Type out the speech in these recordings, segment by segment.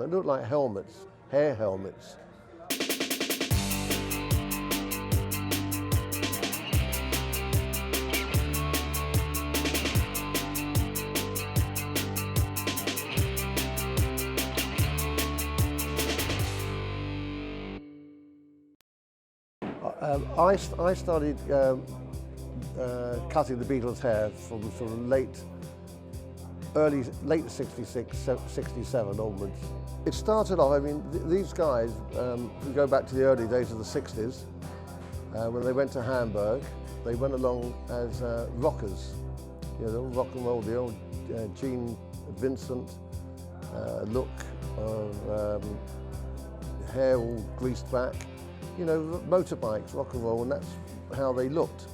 different. They looked like helmets, hair helmets. I started cutting the Beatles' hair from sort of late 66, 67 onwards. It started off, I mean, these guys, we go back to the early days of the 60s, when they went to Hamburg, they went along as rockers. You know, the old rock and roll, the old Gene Vincent look of hair all greased back. You know, motorbikes, rock and roll, and that's how they looked.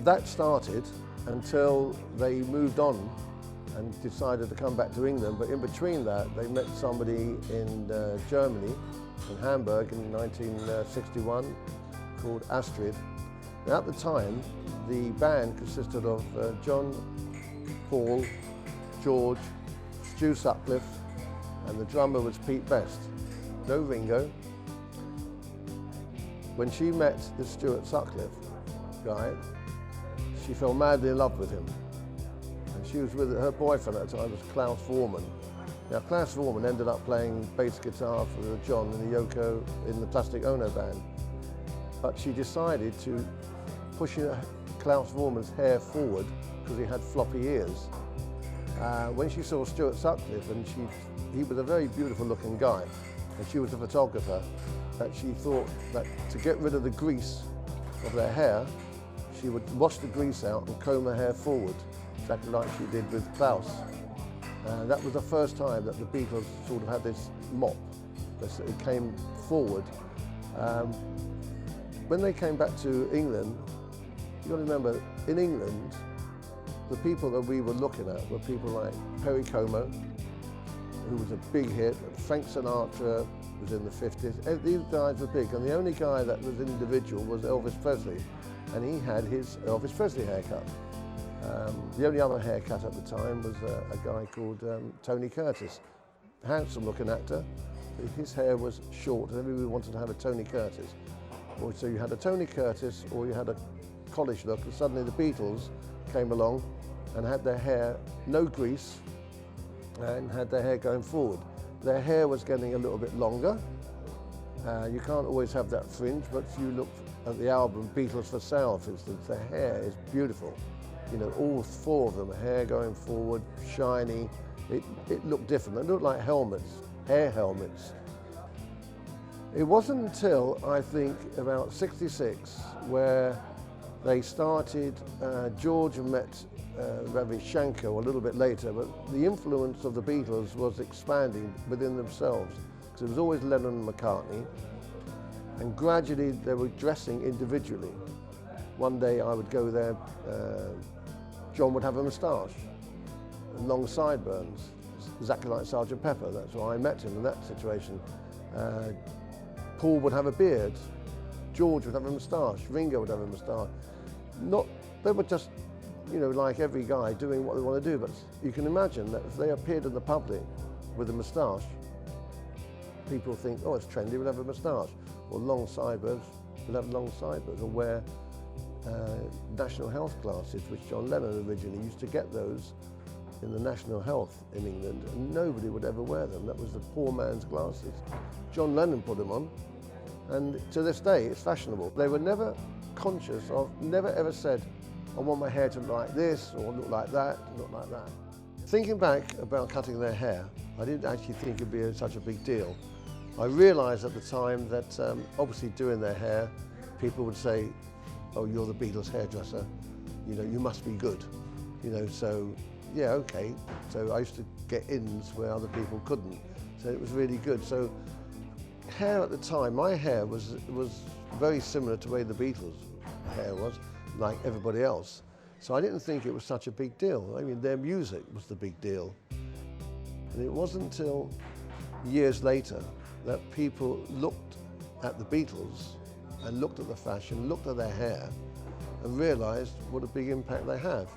That started until they moved on and decided to come back to England, but in between that they met somebody in Germany, in Hamburg in 1961, called Astrid. Now, at the time, the band consisted of John, Paul, George, Stu Sutcliffe, and the drummer was Pete Best. No Ringo. When she met the Stuart Sutcliffe guy, she fell madly in love with him. And she was with her boyfriend at the time was Klaus Voormann. Now, Klaus Voormann ended up playing bass guitar for John in the Yoko in the Plastic Ono band. But she decided to push Klaus Voormann's hair forward because he had floppy ears. When she saw Stuart Sutcliffe, and he was a very beautiful looking guy, and she was a photographer, that she thought that to get rid of the grease of their hair, she would wash the grease out and comb her hair forward, exactly like she did with Klaus. That was the first time that the Beatles sort of had this mop. It came forward. When they came back to England, you've got to remember, in England, the people that we were looking at were people like Perry Como, who was a big hit, Frank Sinatra was in the 50s. These guys were big, and the only guy that was individual was Elvis Presley, and he had his Elvis Presley haircut. The only other haircut at the time was a guy called Tony Curtis, handsome looking actor. His hair was short, and everybody wanted to have a Tony Curtis. So you had a Tony Curtis, or you had a college look, and suddenly the Beatles came along and had their hair, no grease, and had their hair going forward. Their hair was getting a little bit longer. You can't always have that fringe, but if you look at the album Beatles for Sale, for instance, their hair is beautiful. You know, all four of them, hair going forward, shiny. It looked different. It looked like helmets, hair helmets. It wasn't until, I think, about 66 where they started, George met Ravi Shankar a little bit later, but the influence of the Beatles was expanding within themselves. Because it was always Lennon and McCartney, and gradually they were dressing individually. One day I would go there, John would have a moustache and long sideburns, exactly like Sgt. Pepper. That's why I met him in that situation. Paul would have a beard, George would have a moustache, Ringo would have a moustache. They were just, you know, like every guy doing what they want to do, but you can imagine that if they appeared in the public with a moustache, people think, oh, it's trendy, we'll have a moustache. Or long sideburns, we'll have long sideburns. Or wear national health glasses, which John Lennon originally used to get those in the National Health in England, and nobody would ever wear them. That was the poor man's glasses. John Lennon put them on, and to this day, it's fashionable. They were never conscious of, never ever said, I want my hair to look like this, or look like that, look like that. Thinking back about cutting their hair, I didn't actually think it'd be such a big deal. I realised at the time that obviously doing their hair, people would say, oh, you're the Beatles hairdresser, you know, you must be good. You know, so yeah, okay. So I used to get ins where other people couldn't. So it was really good. So hair at the time, my hair was very similar to the way the Beatles' hair was, like everybody else. So I didn't think it was such a big deal. I mean, their music was the big deal. And it wasn't until years later that people looked at the Beatles and looked at the fashion, looked at their hair, and realised what a big impact they have.